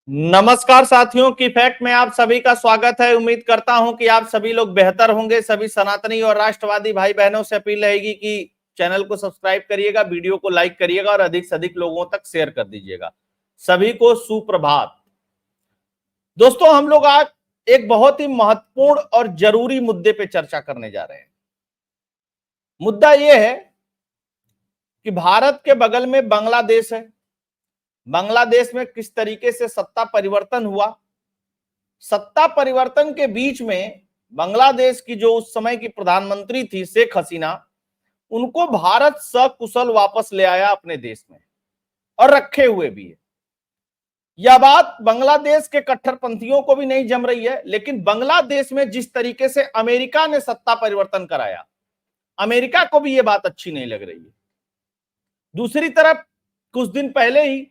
नमस्कार साथियों की फैक्ट में आप सभी का स्वागत है। उम्मीद करता हूं कि आप सभी लोग बेहतर होंगे। सभी सनातनी और राष्ट्रवादी भाई बहनों से अपील रहेगी कि चैनल को सब्सक्राइब करिएगा, वीडियो को लाइक करिएगा और अधिक से अधिक लोगों तक शेयर कर दीजिएगा। सभी को सुप्रभात। दोस्तों, हम लोग आज एक बहुत ही महत्वपूर्ण और जरूरी मुद्दे पे चर्चा करने जा रहे हैं। मुद्दा यह है कि भारत के बगल में बांग्लादेश है। बांग्लादेश में किस तरीके से सत्ता परिवर्तन हुआ, सत्ता परिवर्तन के बीच में बांग्लादेश की जो उस समय की प्रधानमंत्री थी शेख हसीना, उनको भारत सकुशल वापस ले आया अपने देश में और रखे हुए भी है। यह बात बांग्लादेश के कट्टरपंथियों को भी नहीं जम रही है, लेकिन बांग्लादेश में जिस तरीके से अमेरिका ने सत्ता परिवर्तन कराया, अमेरिका को भी यह बात अच्छी नहीं लग रही है। दूसरी तरफ कुछ दिन पहले ही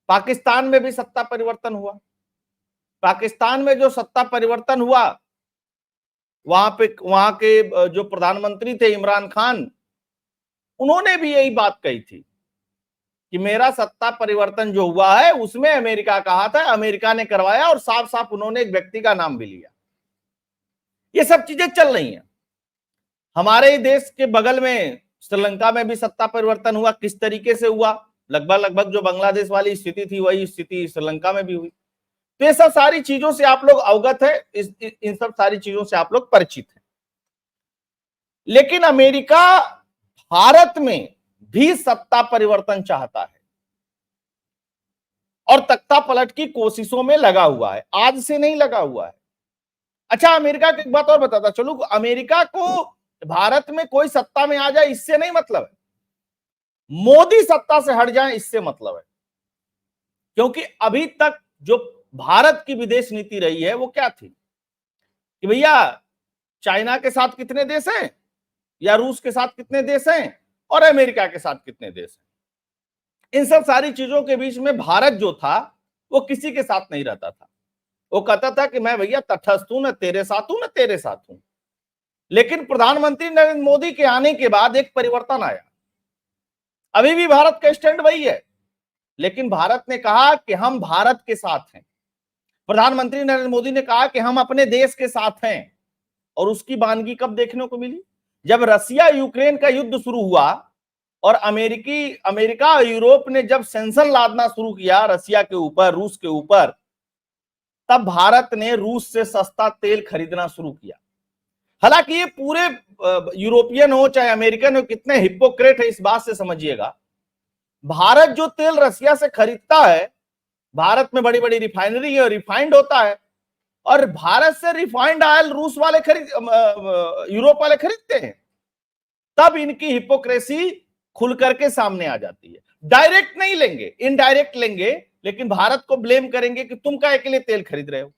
पाकिस्तान में भी सत्ता परिवर्तन हुआ। पाकिस्तान में जो सत्ता परिवर्तन हुआ, वहां के जो प्रधानमंत्री थे इमरान खान, उन्होंने भी यही बात कही थी कि मेरा सत्ता परिवर्तन जो हुआ है उसमें अमेरिका का हाथ है, अमेरिका ने करवाया, और साफ साफ उन्होंने एक व्यक्ति का नाम भी लिया। ये सब चीजें चल रही हैं। हमारे ही देश के बगल में श्रीलंका में भी सत्ता परिवर्तन हुआ। किस तरीके से हुआ? लगभग जो बांग्लादेश वाली स्थिति थी वही स्थिति श्रीलंका में भी हुई। तो ये सब सारी चीजों से आप लोग अवगत है, इन सब सारी चीजों से आप लोग परिचित हैं। लेकिन अमेरिका भारत में भी सत्ता परिवर्तन चाहता है और तख्ता पलट की कोशिशों में लगा हुआ है। आज से नहीं लगा हुआ है। अच्छा, अमेरिका की एक बात और बताता चलो, अमेरिका को भारत में कोई सत्ता में आ जाए इससे नहीं मतलब है, मोदी सत्ता से हट जाए इससे मतलब है। क्योंकि अभी तक जो भारत की विदेश नीति रही है वो क्या थी कि भैया चाइना के साथ कितने देश हैं, या रूस के साथ कितने देश हैं, और अमेरिका के साथ कितने देश हैं। इन सब सारी चीजों के बीच में भारत जो था वो किसी के साथ नहीं रहता था। वो कहता था कि मैं भैया तटस्थ हूं, न तेरे साथ हूं न तेरे साथ हूं। लेकिन प्रधानमंत्री नरेंद्र मोदी के आने के बाद एक परिवर्तन आया। अभी भी भारत का स्टैंड वही है, लेकिन भारत ने कहा कि हम भारत के साथ हैं। प्रधानमंत्री नरेंद्र मोदी ने कहा कि हम अपने देश के साथ हैं। और उसकी बानगी कब देखने को मिली? जब रसिया यूक्रेन का युद्ध शुरू हुआ और अमेरिका और यूरोप ने जब सैंक्शन लादना शुरू किया रसिया के ऊपर, रूस के ऊपर, तब भारत ने रूस से सस्ता तेल खरीदना शुरू किया। हालांकि ये पूरे यूरोपियन हो चाहे अमेरिकन हो, कितने हिपोक्रेट है इस बात से समझिएगा। भारत जो तेल रसिया से खरीदता है, भारत में बड़ी बड़ी रिफाइनरी है और रिफाइंड होता है, और भारत से रिफाइंड ऑयल रूस वाले यूरोप वाले खरीदते हैं। तब इनकी हिपोक्रेसी खुल करके सामने आ जाती है। डायरेक्ट नहीं लेंगे, इनडायरेक्ट लेंगे, लेकिन भारत को ब्लेम करेंगे कि तुम काहे के लिए तेल खरीद रहे हो।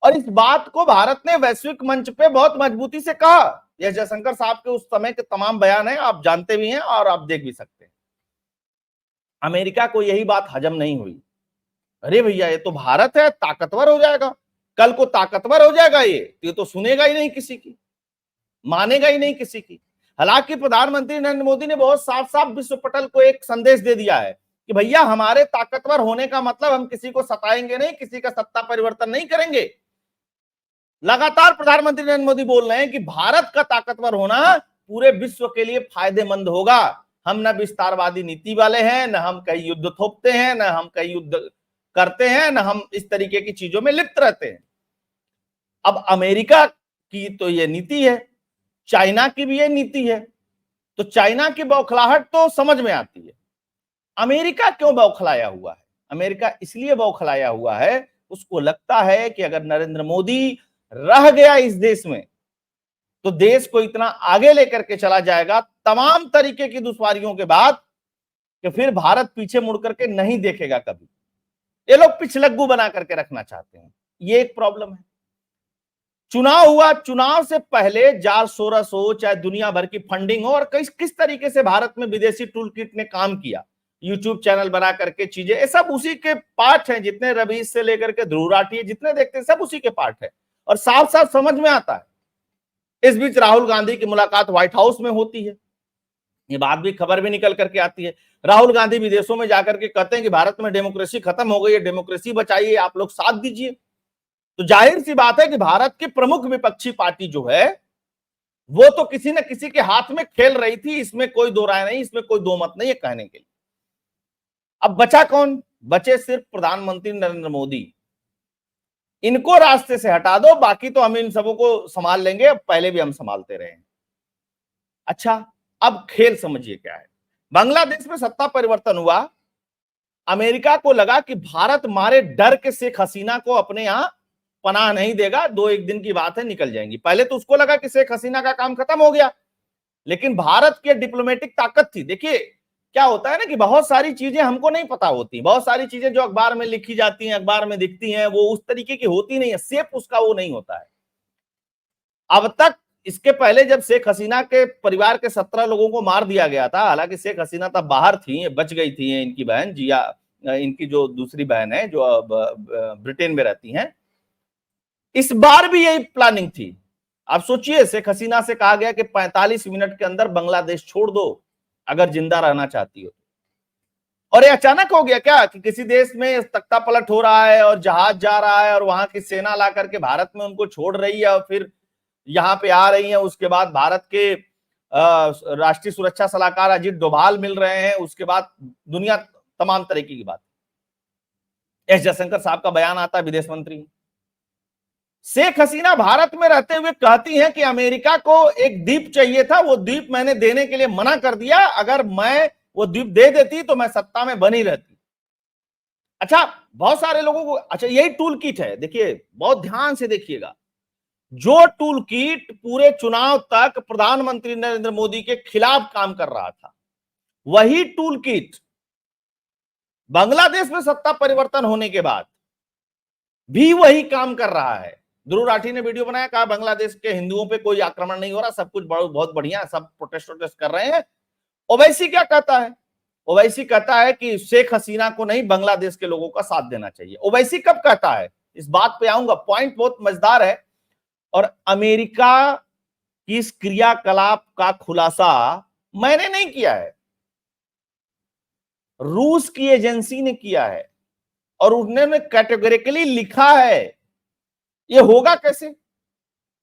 और इस बात को भारत ने वैश्विक मंच पे बहुत मजबूती से कहा। यह जयशंकर साहब के उस समय के तमाम बयान है, आप जानते भी हैं और आप देख भी सकते हैं। अमेरिका को यही बात हजम नहीं हुई। अरे भैया, ये तो भारत है, ताकतवर हो जाएगा, कल को ताकतवर हो जाएगा, ये तो सुनेगा ही नहीं किसी की, मानेगा ही नहीं किसी की। हालांकि प्रधानमंत्री नरेंद्र मोदी ने बहुत साफ साफ विश्व पटल को एक संदेश दे दिया है कि भैया हमारे ताकतवर होने का मतलब हम किसी को सताएंगे नहीं, किसी का सत्ता परिवर्तन नहीं करेंगे। लगातार प्रधानमंत्री नरेंद्र मोदी बोल रहे हैं कि भारत का ताकतवर होना पूरे विश्व के लिए फायदेमंद होगा। हम न विस्तारवादी नीति वाले हैं, न हम कई युद्ध थोपते हैं, न हम कई युद्ध करते हैं, न हम इस तरीके की चीजों में लिप्त रहते हैं। अब अमेरिका की तो यह नीति है, चाइना की भी यह नीति है। तो चाइना की बौखलाहट तो समझ में आती है। अमेरिका क्यों बौखलाया हुआ है? अमेरिका इसलिए बौखलाया हुआ है, उसको लगता है कि अगर नरेंद्र मोदी रह गया इस देश में तो देश को इतना आगे लेकर के चला जाएगा तमाम तरीके की दुश्वारियों के बाद कि फिर भारत पीछे मुड़ करके नहीं देखेगा कभी। ये लोग पिछलग्गू बना करके रखना चाहते हैं। ये एक प्रॉब्लम है। चुनाव हुआ, चुनाव से पहले जाल सोरस हो, चाहे दुनिया भर की फंडिंग हो, और किस तरीके से भारत में विदेशी टूल किट ने काम किया, यूट्यूब चैनल बना करके चीजें, ये सब उसी के पार्ट हैं। जितने रवीश से लेकर के ध्रुव राठी जितने देखते हैं सब उसी के पार्ट है, और साफ साफ समझ में आता है। इस बीच राहुल गांधी की मुलाकात व्हाइट हाउस में होती है, ये बात भी खबर भी निकल करके आती है। राहुल गांधी विदेशों में जाकर के कहते हैं कि भारत में डेमोक्रेसी खत्म हो गई है, डेमोक्रेसी बचाइए, आप लोग साथ दीजिए। तो जाहिर सी बात है कि भारत की प्रमुख विपक्षी पार्टी जो है वो तो किसी न किसी के हाथ में खेल रही थी, इसमें कोई दो राय नहीं, इसमें कोई दो मत नहीं है कहने के लिए। अब बचा कौन? बचे सिर्फ प्रधानमंत्री नरेंद्र मोदी। इनको रास्ते से हटा दो, बाकी तो हम इन सबों को संभाल लेंगे, पहले भी हम संभालते रहे हैं। अच्छा, अब खेल समझिए क्या है। बांग्लादेश में सत्ता परिवर्तन हुआ, अमेरिका को लगा कि भारत मारे डर के शेख हसीना को अपने यहां पनाह नहीं देगा, दो एक दिन की बात है, निकल जाएंगी। पहले तो उसको लगा कि शेख हसीना का काम खत्म हो गया, लेकिन भारत की डिप्लोमेटिक ताकत थी। देखिए क्या होता है ना कि बहुत सारी चीजें हमको नहीं पता होती, बहुत सारी चीजें जो अखबार में लिखी जाती हैं, अखबार में दिखती हैं, वो उस तरीके की होती नहीं है, शेप उसका वो नहीं होता है। अब तक इसके पहले जब शेख हसीना के परिवार के 17 लोगों को मार दिया गया था, हालांकि शेख हसीना तब बाहर थी, बच गई थी इनकी बहन जिया, इनकी जो दूसरी बहन है जो अब ब्रिटेन में रहती हैं, इस बार भी यही प्लानिंग थी। आप सोचिए, शेख हसीना से कहा गया कि 45 मिनट के अंदर बांग्लादेश छोड़ दो अगर जिंदा रहना चाहती हो। और ये अचानक हो गया क्या कि किसी देश में तख्ता पलट हो रहा है और जहाज जा रहा है और वहां की सेना ला करके भारत में उनको छोड़ रही है और फिर यहाँ पे आ रही है। उसके बाद भारत के राष्ट्रीय सुरक्षा सलाहकार अजीत डोभाल मिल रहे हैं। उसके बाद दुनिया तमाम तरीके की बात। एस जयशंकर साहब का बयान आता है, विदेश मंत्री। शेख हसीना भारत में रहते हुए कहती हैं कि अमेरिका को एक द्वीप चाहिए था, वो द्वीप मैंने देने के लिए मना कर दिया, अगर मैं वो द्वीप दे देती तो मैं सत्ता में बनी रहती। अच्छा, बहुत सारे लोगों को, अच्छा यही टूल किट है। देखिए बहुत ध्यान से देखिएगा, जो टूल किट पूरे चुनाव तक प्रधानमंत्री नरेंद्र मोदी के खिलाफ काम कर रहा था, वही टूल किट बांग्लादेश में सत्ता परिवर्तन होने के बाद भी वही काम कर रहा है। ध्रुव राठी ने वीडियो बनाया, कहा बांग्लादेश के हिंदुओं पे कोई आक्रमण नहीं हो रहा, सब कुछ बहुत बढ़िया, सब प्रोटेस्ट कर रहे हैं। ओवैसी क्या कहता है? ओवैसी कहता है कि शेख हसीना को नहीं, बांग्लादेश के लोगों का साथ देना चाहिए। ओवैसी कब कहता है, इस बात पे आऊंगा, पॉइंट बहुत मजेदार है। और अमेरिका की इस क्रियाकलाप का खुलासा मैंने नहीं किया है, रूस की एजेंसी ने किया है और उन्होंने कैटेगोरिकली लिखा है। ये होगा कैसे?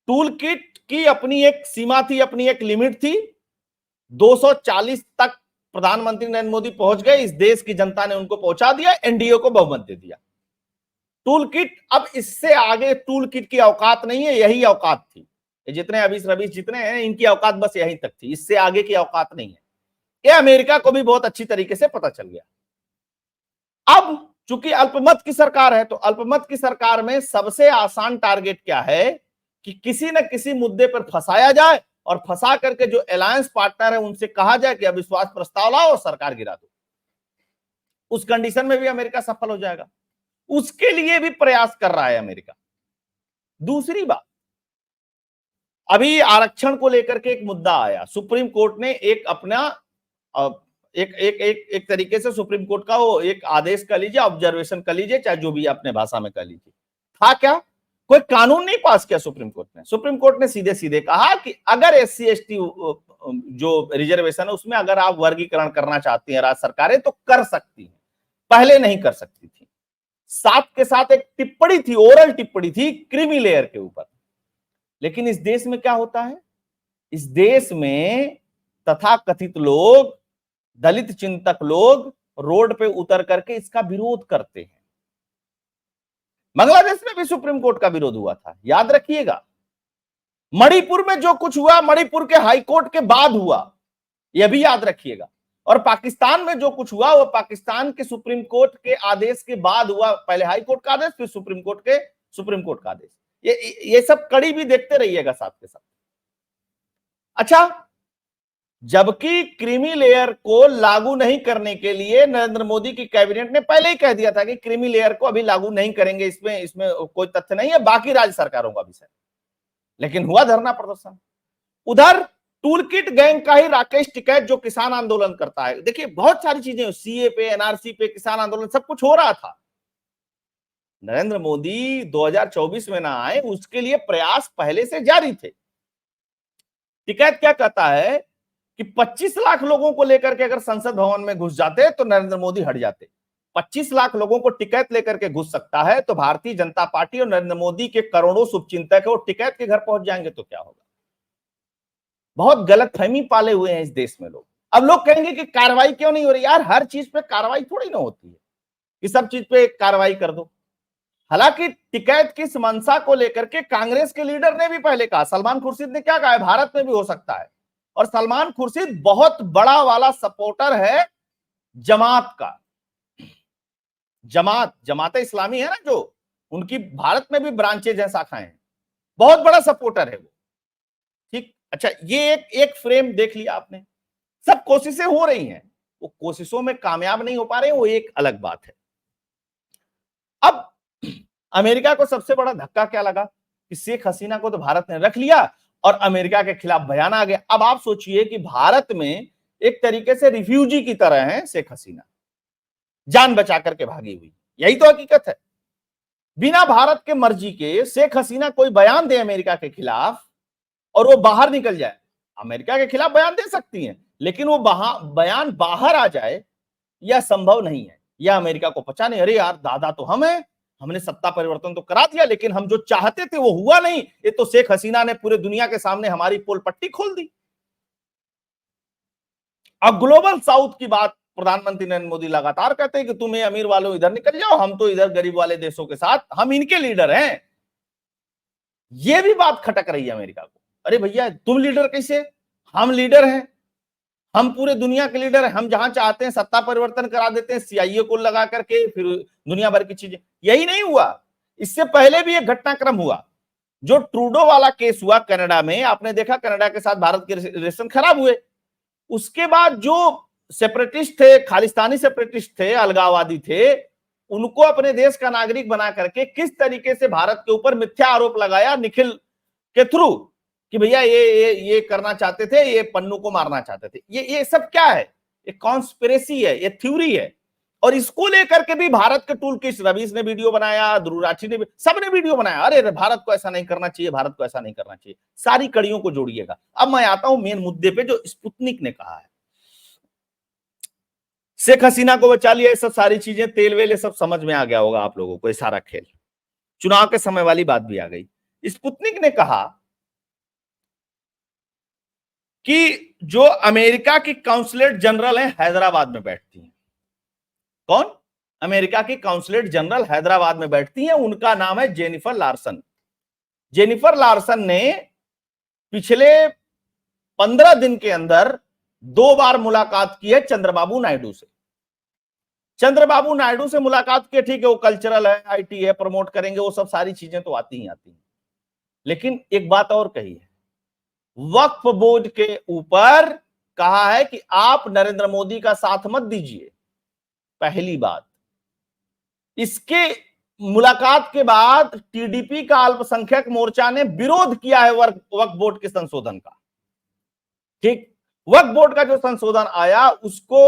टूल किट की अपनी एक सीमा थी, अपनी एक लिमिट थी, 240 तक प्रधानमंत्री नरेंद्र मोदी पहुंच गए, इस देश की जनता ने उनको पहुंचा दिया, एनडीए को बहुमत दे दिया। टूल किट, अब इससे आगे टूल किट की औकात नहीं है, यही औकात थी। जितने अभीस रवीश जितने हैं, इनकी औकात बस यहीं तक थी, इससे आगे की औकात नहीं है। ये अमेरिका को भी बहुत अच्छी तरीके से पता चल गया। अब चूंकि अल्पमत की सरकार है, तो अल्पमत की सरकार में सबसे आसान टारगेट क्या है कि किसी न किसी मुद्दे पर फंसाया जाए और फंसा करके जो अलायंस पार्टनर है उनसे कहा जाए कि अविश्वास प्रस्ताव लाओ और सरकार गिरा दो। उस कंडीशन में भी अमेरिका सफल हो जाएगा, उसके लिए भी प्रयास कर रहा है अमेरिका। दूसरी बात, अभी आरक्षण को लेकर के एक मुद्दा आया, सुप्रीम कोर्ट ने एक अपना एक तरीके से सुप्रीम कोर्ट का वो एक आदेश कर लीजिए, ऑब्जर्वेशन कर लीजिए, चाहे जो भी अपने भाषा में कर लीजिए। था क्या? कोई कानून नहीं पास किया सुप्रीम कोर्ट ने। सुप्रीम कोर्ट ने सीधे सीधे कहा कि अगर SC ST जो रिजर्वेशन है उसमें अगर आप वर्गीकरण करना चाहती हैं राज्य सरकारें तो कर सकती हैं, पहले नहीं कर सकती थी। साथ के साथ एक टिप्पणी थी, ओरल टिप्पणी थी क्रीमी लेयर के ऊपर। लेकिन इस देश में क्या होता है, इस देश में तथाकथित लोग, दलित चिंतक लोग रोड पे उतर करके इसका विरोध करते हैं। बांग्लादेश में भी सुप्रीम कोर्ट का विरोध हुआ था, याद रखिएगा। मणिपुर में जो कुछ हुआ, मणिपुर के हाईकोर्ट के बाद हुआ, यह भी याद रखिएगा। और पाकिस्तान में जो कुछ हुआ वो पाकिस्तान के सुप्रीम कोर्ट के आदेश के बाद हुआ, पहले हाई कोर्ट का आदेश, फिर सुप्रीम कोर्ट का आदेश। ये सब कड़ी भी देखते रहिएगा साथ के साथ। अच्छा, जबकि क्रीमी लेयर को लागू नहीं करने के लिए नरेंद्र मोदी की कैबिनेट ने पहले ही कह दिया था कि क्रीमी लेयर को अभी लागू नहीं करेंगे, इसमें कोई तथ्य नहीं है, बाकी राज्य सरकारों का विषय। लेकिन हुआ धरना प्रदर्शन। उधर टूल किट गैंग का ही राकेश टिकैत जो किसान आंदोलन करता है, देखिए बहुत सारी चीजें, CA पे, NRC पे, किसान आंदोलन, सब कुछ हो रहा था। नरेंद्र मोदी 2024 में ना आए, उसके लिए प्रयास पहले से जारी थे। टिकैत क्या कहता है कि 25 लाख लोगों को लेकर के अगर संसद भवन में घुस जाते तो नरेंद्र मोदी हट जाते। 25 लाख लोगों को टिकैत लेकर के घुस सकता है तो भारतीय जनता पार्टी और नरेंद्र मोदी के करोड़ों शुभचिंतक है वो टिकैत के घर पहुंच जाएंगे तो क्या होगा। बहुत गलतफहमी पाले हुए हैं इस देश में लोग। अब लोग कहेंगे कि कार्रवाई क्यों नहीं हो रही। यार हर चीज पे कार्रवाई थोड़ी ना होती है कि सब चीज पे कार्रवाई कर दो। हालांकि टिकैत की इस मंशा को लेकर के कांग्रेस के लीडर ने भी पहले कहा, सलमान खुर्शीद ने क्या कहा है, भारत में भी हो सकता है। और सलमान खुर्शीद बहुत बड़ा वाला सपोर्टर है जमात का। जमात इस्लामी है ना जो, उनकी भारत में भी ब्रांचेज हैं, शाखाएं हैं, बहुत बड़ा सपोर्टर है वो। ठीक, अच्छा ये एक फ्रेम देख लिया आपने। सब कोशिशें हो रही हैं, वो कोशिशों में कामयाब नहीं हो पा रहे हैं, वो एक अलग बात है। अब अमेरिका को सबसे बड़ा धक्का क्या लगा कि शेख हसीना को तो भारत ने रख लिया और अमेरिका के खिलाफ बयान आ गया। अब आप सोचिए कि भारत में एक तरीके से रिफ्यूजी की तरह है शेख हसीना, जान बचा करके भागी हुई, यही तो हकीकत है। बिना भारत के मर्जी के शेख हसीना कोई बयान दे अमेरिका के खिलाफ और वो बाहर निकल जाए। अमेरिका के खिलाफ बयान दे सकती हैं, लेकिन वो बयान बाहर आ जाए यह संभव नहीं है। यह अमेरिका को पता नहीं, अरे यार दादा तो हम हैं, हमने सत्ता परिवर्तन तो करा दिया लेकिन हम जो चाहते थे वो हुआ नहीं। ये तो शेख हसीना ने पूरे दुनिया के सामने हमारी पोल पट्टी खोल दी। अब ग्लोबल साउथ की बात प्रधानमंत्री नरेंद्र मोदी लगातार कहते हैं कि तुम ये अमीर वालों इधर निकल जाओ, हम तो इधर गरीब वाले देशों के साथ, हम इनके लीडर हैं। ये भी बात खटक रही है अमेरिका को, अरे भैया तुम लीडर कैसे, हम लीडर हैं, हम पूरे दुनिया के लीडर हैं, हम जहां चाहते हैं सत्ता परिवर्तन करा देते हैं, सीआईए को लगा करके, फिर दुनिया भर की चीजें। यही नहीं हुआ, इससे पहले भी एक घटनाक्रम हुआ, जो ट्रूडो वाला केस हुआ कनाडा में, आपने देखा कनाडा के साथ भारत के रिलेशन खराब हुए। उसके बाद जो सेपरेटिस्ट थे, खालिस्तानी सेपरेटिस्ट थे, अलगाववादी थे, उनको अपने देश का नागरिक बना करके किस तरीके से भारत के ऊपर मिथ्या आरोप लगाया निखिल के थ्रू कि भैया ये करना चाहते थे, ये पन्नू को मारना चाहते थे। ये सब क्या है, ये कॉन्स्पिरेसी है, ये थ्योरी है। और इसको लेकर के भी भारत के टूल किट, रवीश ने वीडियो बनाया, ध्रुव राठी ने भी, सबने वीडियो बनाया, अरे भारत को ऐसा नहीं करना चाहिए, भारत को ऐसा नहीं करना चाहिए। सारी कड़ियों को जोड़िएगा। अब मैं आता हूं मेन मुद्दे पे, जो स्पुतनिक ने कहा है शेख हसीना को बचा लिया, ये सब सारी चीजें, तेल वेल, ये सब समझ में आ गया होगा आप लोगों को, ये सारा खेल, चुनाव के समय वाली बात भी आ गई। स्पुतनिक ने कहा कि जो अमेरिका की काउंसलेट जनरल है हैदराबाद में बैठती हैं, कौन, अमेरिका की काउंसलेट जनरल हैदराबाद में बैठती हैं, उनका नाम है जेनिफर लार्सन। जेनिफर लार्सन ने पिछले 15 दिन के अंदर 2 बार मुलाकात की है चंद्रबाबू नायडू से। चंद्रबाबू नायडू से मुलाकात की, ठीक है, वो कल्चरल है, आईटी है, प्रमोट करेंगे, वो सब सारी चीजें तो आती ही आती हैं। लेकिन एक बात और कही है, वक्फ बोर्ड के ऊपर कहा है कि आप नरेंद्र मोदी का साथ मत दीजिए, पहली बात। इसके मुलाकात के बाद टीडीपी का अल्पसंख्यक मोर्चा ने विरोध किया है वक्फ बोर्ड के संशोधन का। ठीक, वक्फ बोर्ड का जो संशोधन आया उसको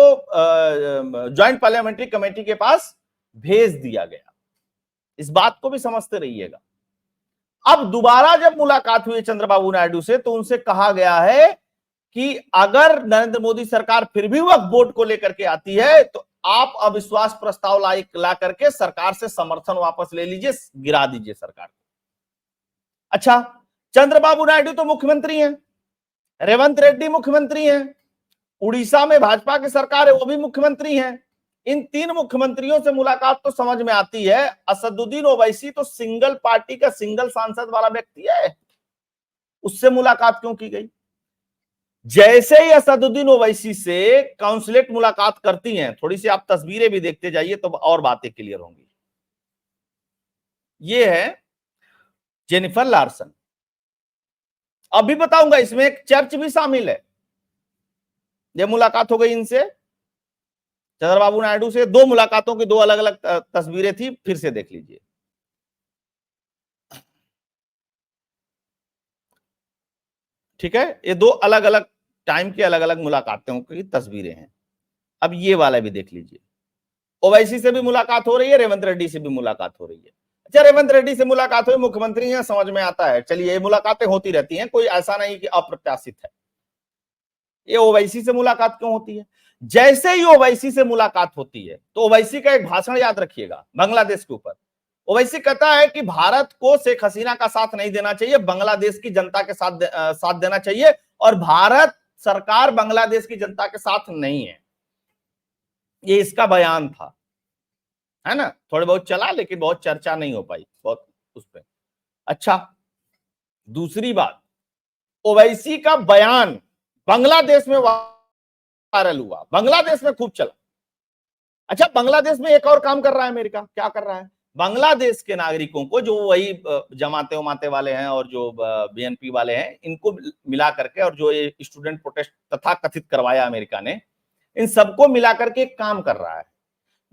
ज्वाइंट पार्लियामेंट्री कमेटी के पास भेज दिया गया, इस बात को भी समझते रहिएगा। अब दोबारा जब मुलाकात हुई चंद्रबाबू नायडू से, तो उनसे कहा गया है कि अगर नरेंद्र मोदी सरकार फिर भी वक्फ बोर्ड को लेकर के आती है तो आप अविश्वास प्रस्ताव ला करके सरकार से समर्थन वापस ले लीजिए, गिरा दीजिए सरकार को। अच्छा, चंद्रबाबू नायडू तो मुख्यमंत्री हैं, रेवंत रेड्डी मुख्यमंत्री हैं, उड़ीसा में भाजपा की सरकार है, वो भी मुख्यमंत्री हैं। इन 3 मुख्यमंत्रियों से मुलाकात तो समझ में आती है। असदुद्दीन ओवैसी तो सिंगल पार्टी का सिंगल सांसद वाला व्यक्ति है, उससे मुलाकात क्यों की गई? जैसे ही असदुद्दीन ओवैसी से काउंसलेट मुलाकात करती हैं, थोड़ी सी आप तस्वीरें भी देखते जाइए तो और बातें क्लियर होंगी। ये है जेनिफर लार्सन। अभी बताऊंगा, इसमें एक चर्च भी शामिल है। ये मुलाकात हो गई इनसे, चंद्रबाबू नायडू से। 2 मुलाकातों की 2 अलग अलग तस्वीरें थी, फिर से देख लीजिए। ठीक है, ये 2 अलग अलग टाइम की अलग अलग मुलाकातों की तस्वीरें हैं। अब ये वाला भी देख लीजिए, ओवैसी से भी मुलाकात हो रही है, रेवंत रेड्डी से भी मुलाकात हो रही है। अच्छा, रेवंत रेड्डी से मुलाकात हुई, मुख्यमंत्री हैं, समझ में आता है, चलिए ये मुलाकातें होती रहती हैं, कोई ऐसा नहीं कि अप्रत्याशित है। ये ओवैसी से मुलाकात क्यों होती है? जैसे ही ओवैसी से मुलाकात होती है तो ओवैसी का एक भाषण याद रखिएगा बांग्लादेश के ऊपर। ओवैसी कहता है कि भारत को शेख हसीना का साथ नहीं देना चाहिए, बांग्लादेश की जनता के साथ देना चाहिए, और भारत सरकार बांग्लादेश की जनता के साथ नहीं है। ये इसका बयान था, है ना। थोड़े बहुत चला लेकिन बहुत चर्चा नहीं हो पाई बहुत उस पर। अच्छा, दूसरी बात, ओवैसी का बयान बांग्लादेश में वायरल हुआ, बांग्लादेश में खूब चला। अच्छा, बांग्लादेश में एक और काम कर रहा है अमेरिका, क्या कर रहा है? बांग्लादेश के नागरिकों को, जो वही जमाते उमाते वाले हैं और जो बीएनपी वाले हैं, इनको मिला करके, और जो ये स्टूडेंट प्रोटेस्ट तथा कथित करवाया अमेरिका ने, इन सबको मिला करके एक काम कर रहा है,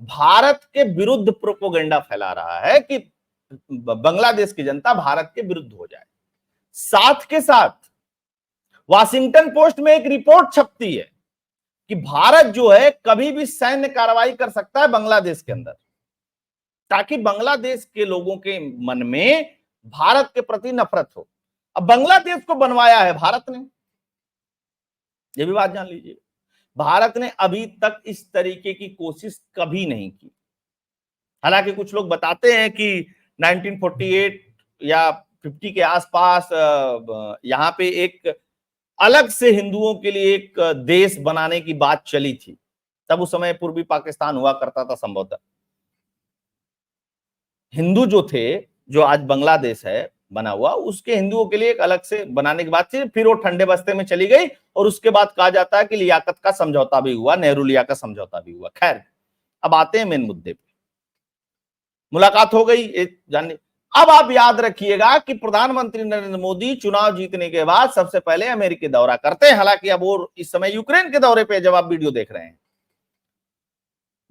भारत के विरुद्ध प्रोपोगेंडा फैला रहा है कि बांग्लादेश की जनता भारत के विरुद्ध हो जाए। साथ के साथ वाशिंगटन पोस्ट में एक रिपोर्ट छपती है कि भारत जो है कभी भी सैन्य कार्रवाई कर सकता है बांग्लादेश के अंदर, ताकि बांग्लादेश के लोगों के मन में भारत के प्रति नफरत हो। अब बांग्लादेश को बनवाया है भारत ने, यह भी बात जान लीजिए। भारत ने अभी तक इस तरीके की कोशिश कभी नहीं की। हालांकि कुछ लोग बताते हैं कि 1948 या 50 के आसपास यहां पे एक अलग से हिंदुओं के लिए एक देश बनाने की बात चली थी, तब उस समय पूर्वी पाकिस्तान हुआ करता था संभवतः। हिंदू जो थे, जो आज बांग्लादेश है बना हुआ, उसके हिंदुओं के लिए एक अलग से बनाने की बात थी, फिर वो ठंडे बस्ते में चली गई, और उसके बाद कहा जाता है कि लियाकत का समझौता भी हुआ, नेहरू लियाकत समझौता भी हुआ। खैर, अब आते हैं मेन मुद्दे पे। मुलाकात हो गई जानने। अब आप याद रखिएगा कि प्रधानमंत्री नरेंद्र मोदी चुनाव जीतने के बाद सबसे पहले अमेरिकी दौरा करते हैं। हालांकि अब वो इस समय यूक्रेन के दौरे पे, जब आप वीडियो देख रहे हैं,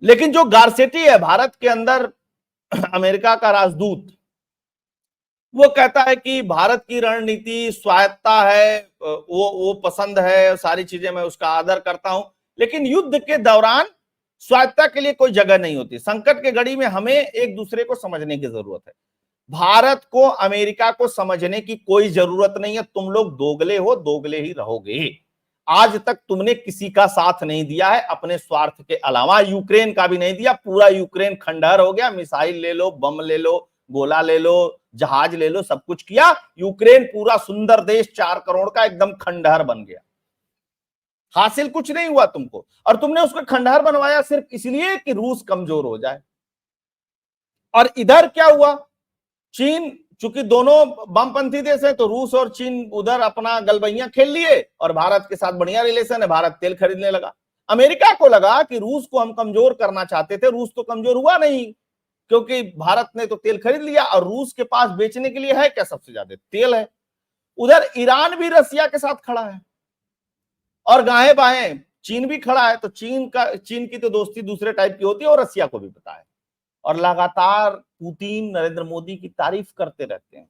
लेकिन जो गारसेटी है भारत के अंदर अमेरिका का राजदूत, वो कहता है कि भारत की रणनीति स्वायत्ता है, वो पसंद है, सारी चीजें मैं उसका आदर करता हूं, लेकिन युद्ध के दौरान स्वायत्ता के लिए कोई जगह नहीं होती। संकट के घड़ी में हमें एक दूसरे को समझने की जरूरत है। भारत को अमेरिका को समझने की कोई जरूरत नहीं है। तुम लोग दोगले हो, दोगले ही रहोगे। आज तक तुमने किसी का साथ नहीं दिया है अपने स्वार्थ के अलावा, यूक्रेन का भी नहीं दिया। पूरा यूक्रेन खंडहर हो गया, मिसाइल ले लो, बम ले लो, गोला ले लो, जहाज ले लो, सब कुछ किया। यूक्रेन पूरा सुंदर देश 4 करोड़ का एकदम खंडहर बन गया। हासिल कुछ नहीं हुआ तुमको, और तुमने उसको खंडहर बनवाया सिर्फ इसलिए कि रूस कमजोर हो जाए। और इधर क्या हुआ, चीन, चूंकि दोनों वामपंथी देश है, तो रूस और चीन उधर अपना गलबैया खेल लिए, और भारत के साथ बढ़िया रिलेशन है, भारत तेल खरीदने लगा। अमेरिका को लगा कि रूस को हम कमजोर करना चाहते थे, रूस तो कमजोर हुआ नहीं, क्योंकि भारत ने तो तेल खरीद लिया, और रूस के पास बेचने के लिए है क्या? सबसे ज्यादा तेल है। उधर ईरान भी रसिया के साथ खड़ा है, और गाहे बाहें चीन भी खड़ा है। तो चीन की तो दोस्ती दूसरे टाइप की होती है, और रसिया को भी पता है, और लगातार पुतिन नरेंद्र मोदी की तारीफ करते रहते हैं।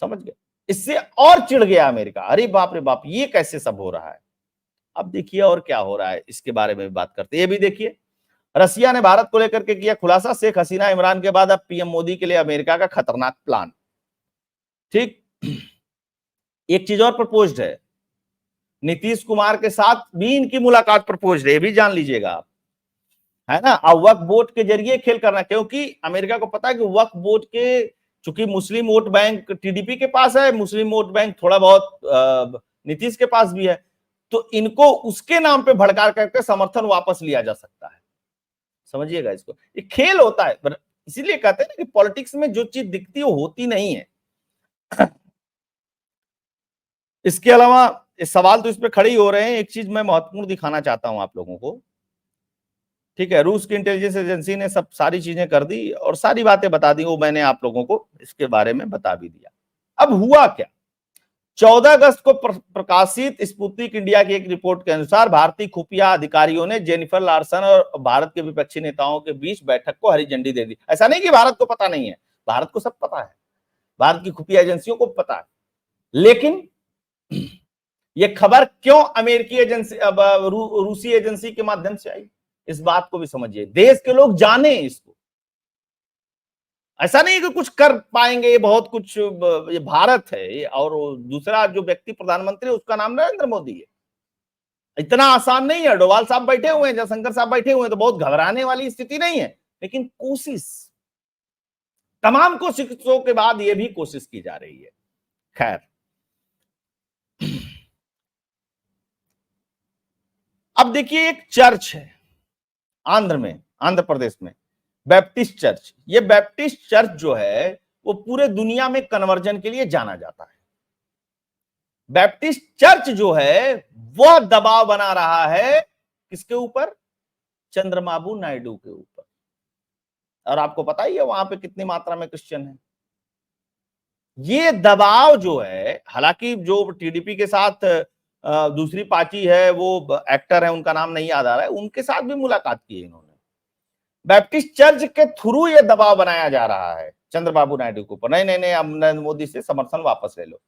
समझ गए? इससे और चिढ़ गया अमेरिका, अरे बाप रे बाप, ये कैसे सब हो रहा है। अब देखिए और क्या हो रहा है, इसके बारे में भी बात करते हैं। ये भी देखिए, रसिया ने भारत को लेकर के किया खुलासा, शेख हसीना इमरान के बाद अब पीएम मोदी के लिए अमेरिका का खतरनाक प्लान। ठीक, एक चीज और प्रपोज्ड है, नीतीश कुमार के साथ भी इनकी मुलाकात प्रपोज्ड है, ये भी जान लीजिएगा आप, है ना। अब वक्फ बोर्ड के जरिए खेल करना, क्योंकि अमेरिका को पता है कि वक्फ बोर्ड के, चूंकि मुस्लिम वोट बैंक टीडीपी के पास है, मुस्लिम वोट बैंक थोड़ा बहुत नीतीश के पास भी है, तो इनको उसके नाम पे भड़का करके समर्थन वापस लिया जा सकता है। समझिएगा इसको, ये खेल होता है। इसीलिए कहते हैं ना कि पॉलिटिक्स में जो चीज दिखती है वो होती नहीं है। इसके अलावा इस सवाल तो इस पे खड़े ही हो रहे हैं। एक चीज मैं महत्वपूर्ण दिखाना चाहता हूं आप लोगों को। ठीक है, रूस की इंटेलिजेंस एजेंसी ने सब सारी चीजें कर दी और सारी बातें बता दी, वो मैंने आप लोगों को इसके बारे में बता भी दिया। अब हुआ क्या, 14 अगस्त को प्रकाशित स्पुतनिक इंडिया की एक रिपोर्ट के अनुसार भारतीय खुफिया अधिकारियों ने जेनिफर लार्सन और भारत के विपक्षी नेताओं के बीच बैठक को हरी झंडी दे दी। ऐसा नहीं कि भारत को पता नहीं है, भारत को सब पता है, भारत की खुफिया एजेंसियों को पता है, लेकिन ये खबर क्यों अमेरिकी एजेंसी, रूसी एजेंसी के माध्यम से आई, इस बात को भी समझिए, देश के लोग जाने इसको। ऐसा नहीं कि कुछ कर पाएंगे, ये बहुत कुछ, ये भारत है, और दूसरा जो व्यक्ति प्रधानमंत्री है उसका नाम नरेंद्र मोदी है। इतना आसान नहीं है। डोभाल साहब बैठे हुए हैं, जयशंकर साहब बैठे हुए हैं, तो बहुत घबराने वाली स्थिति नहीं है, लेकिन कोशिश, तमाम कोशिशों के बाद ये भी कोशिश की जा रही है। खैर, अब देखिए एक चर्च है आंध्र प्रदेश में, बैप्टिस्ट चर्च। ये बैप्टिस्ट चर्च जो है वो पूरे दुनिया में कन्वर्जन के लिए जाना जाता है। बैप्टिस्ट चर्च जो है वह दबाव बना रहा है किसके ऊपर? चंद्रबाबू नायडू के ऊपर। और आपको पता ही है वहां पे कितनी मात्रा में क्रिश्चियन है। ये दबाव जो है, हालांकि जो टीडीपी के साथ दूसरी पार्टी है, वो एक्टर है, उनका नाम नहीं याद आ रहा है, उनके साथ भी मुलाकात की है इन्होंने। बैप्टिस्ट चर्च के थ्रू ये दबाव बनाया जा रहा है चंद्रबाबू नायडू के ऊपर, नहीं नहीं नहीं, अब नरेंद्र मोदी से समर्थन वापस ले लो।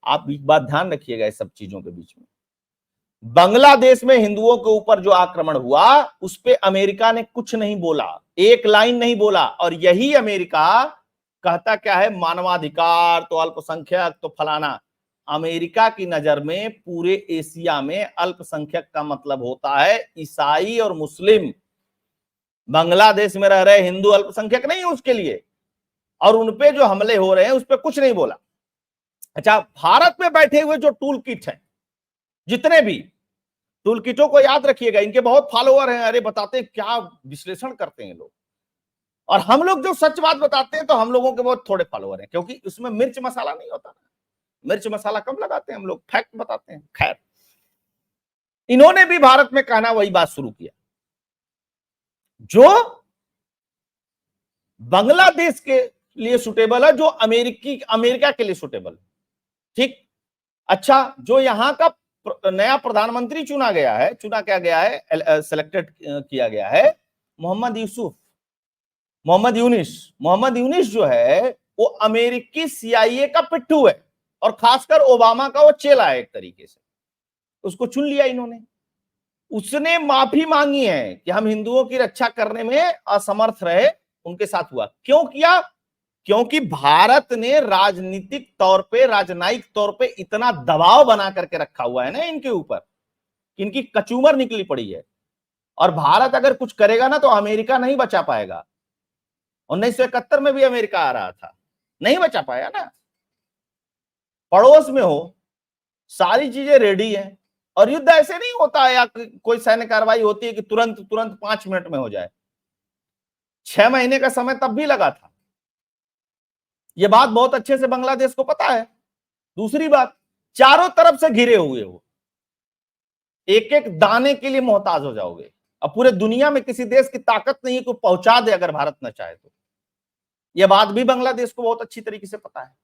आप एक बात ध्यान रखिएगा इस सब चीजों के बीच में, बांग्लादेश में हिंदुओं के ऊपर जो आक्रमण हुआ उस पे अमेरिका ने कुछ नहीं बोला, एक लाइन नहीं बोला। और यही अमेरिका कहता क्या है? मानवाधिकार तो अल्पसंख्यक तो फलाना। अमेरिका की नजर में पूरे एशिया में अल्पसंख्यक का मतलब होता है ईसाई और मुस्लिम। बांग्लादेश में रह रहे हिंदू अल्पसंख्यक नहीं है उसके लिए, और उनपे जो हमले हो रहे हैं उस पर कुछ नहीं बोला। अच्छा, भारत में बैठे हुए जो टूल किट है, जितने भी टूल किटों को याद रखिएगा, इनके बहुत फॉलोअर हैं। अरे बताते हैं क्या विश्लेषण करते हैं लोग, और हम लोग जो सच बात बताते हैं तो हम लोगों के बहुत थोड़े फॉलोअर हैं, क्योंकि उसमें मिर्च मसाला नहीं होता ना, मिर्च मसाला कम लगाते हैं हम लोग, फैक्ट बताते हैं। खैर, इन्होंने भी भारत में कहना वही बात शुरू किया जो बांग्लादेश के लिए सुटेबल है, जो अमेरिका के लिए सुटेबल है। ठीक। अच्छा, जो यहां का नया प्रधानमंत्री चुना क्या गया है, सिलेक्टेड किया गया है, मोहम्मद यूनिस जो है वो अमेरिकी CIA का पिट्ठू है, और खासकर ओबामा का वो चेला है एक तरीके से। उसको चुन लिया इन्होंने। उसने माफी मांगी है कि हम हिंदुओं की रक्षा करने में असमर्थ रहे, उनके साथ हुआ। क्यों किया? क्योंकि भारत ने राजनीतिक तौर पे, राजनयिक तौर पे इतना दबाव बना करके रखा हुआ है ना इनके ऊपर, इनकी कचूमर निकली पड़ी है। और भारत अगर कुछ करेगा ना तो अमेरिका नहीं बचा पाएगा। 1971 में भी अमेरिका आ रहा था, नहीं बचा पाया ना। पड़ोस में हो, सारी चीजें रेडी हैं, और युद्ध ऐसे नहीं होता है या कोई सैन्य कार्रवाई होती है कि तुरंत 5 मिनट में हो जाए। 6 महीने का समय तब भी लगा था। यह बात बहुत अच्छे से बांग्लादेश को पता है। दूसरी बात, चारों तरफ से घिरे हुए हो, एक एक दाने के लिए मोहताज हो जाओगे। अब पूरे दुनिया में किसी देश की ताकत नहीं है कि पहुंचा दे अगर भारत न चाहे तो। यह बात भी बांग्लादेश को बहुत अच्छी तरीके से पता है।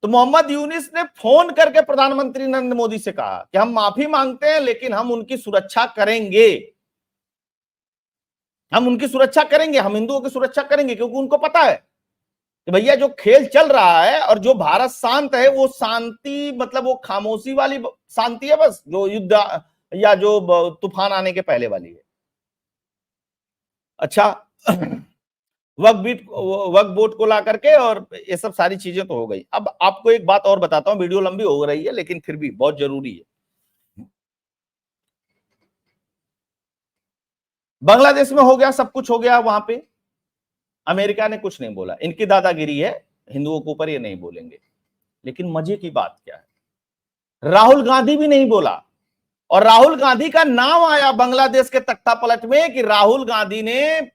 तो मोहम्मद यूनिस ने फोन करके प्रधानमंत्री नरेंद्र मोदी से कहा कि हम माफी मांगते हैं, लेकिन हम उनकी सुरक्षा करेंगे, हम हिंदुओं की सुरक्षा करेंगे, क्योंकि उनको पता है कि भैया जो खेल चल रहा है और जो भारत शांत है, वो शांति मतलब वो खामोशी वाली शांति है, बस जो युद्ध या जो तूफान आने के पहले वाली है। अच्छा, वक्फ बोर्ड को ला करके और ये सब सारी चीजें तो हो गई। अब आपको एक बात और बताता हूं, वीडियो लंबी हो रही है लेकिन फिर भी बहुत जरूरी है। बांग्लादेश में हो गया, सब कुछ हो गया, वहां पे अमेरिका ने कुछ नहीं बोला, इनकी दादागिरी है, हिंदुओं के ऊपर ये नहीं बोलेंगे। लेकिन मजे की बात क्या है, राहुल गांधी भी नहीं बोला। और राहुल गांधी का नाम आया बांग्लादेश के तख्ता पलट में कि राहुल गांधी ने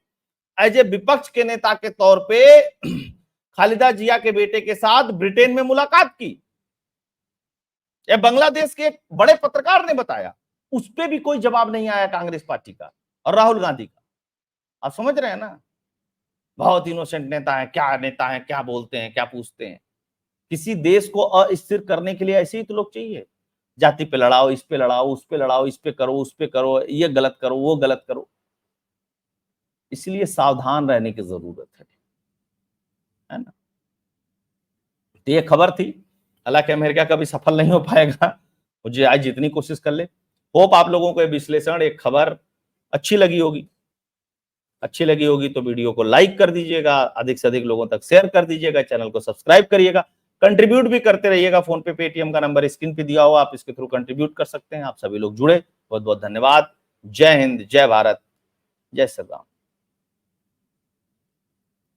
एज ए विपक्ष के नेता के तौर पे खालिदा जिया के बेटे के साथ ब्रिटेन में मुलाकात की। यह बांग्लादेश के एक बड़े पत्रकार ने बताया। उस पर भी कोई जवाब नहीं आया कांग्रेस पार्टी का और राहुल गांधी का। आप समझ रहे हैं ना, बहुत इनोसेंट नेता है, क्या बोलते हैं, क्या पूछते हैं। किसी देश को अस्थिर करने के लिए ऐसे ही तो लोग चाहिए, जाति पे लड़ाओ, इस पे लड़ाओ, उस पे लड़ाओ, इस पे करो, उस पे करो, ये गलत करो, वो गलत करो। इसलिए सावधान रहने की जरूरत है ना। तो ये खबर थी, हालांकि अमेरिका कभी सफल नहीं हो पाएगा, मुझे आज जितनी कोशिश कर ले। होप आप लोगों को ये विश्लेषण, एक खबर अच्छी लगी होगी। तो वीडियो को लाइक कर दीजिएगा, अधिक से अधिक लोगों तक शेयर कर दीजिएगा, चैनल को सब्सक्राइब करिएगा। कंट्रीब्यूट भी करते रहिएगा। फोन पे पेटीएम का नंबर स्क्रीन पे दिया हुआ, आप इसके थ्रू कंट्रीब्यूट कर सकते हैं। आप सभी लोग जुड़े, बहुत बहुत धन्यवाद। जय हिंद, जय भारत, जय श्री राम।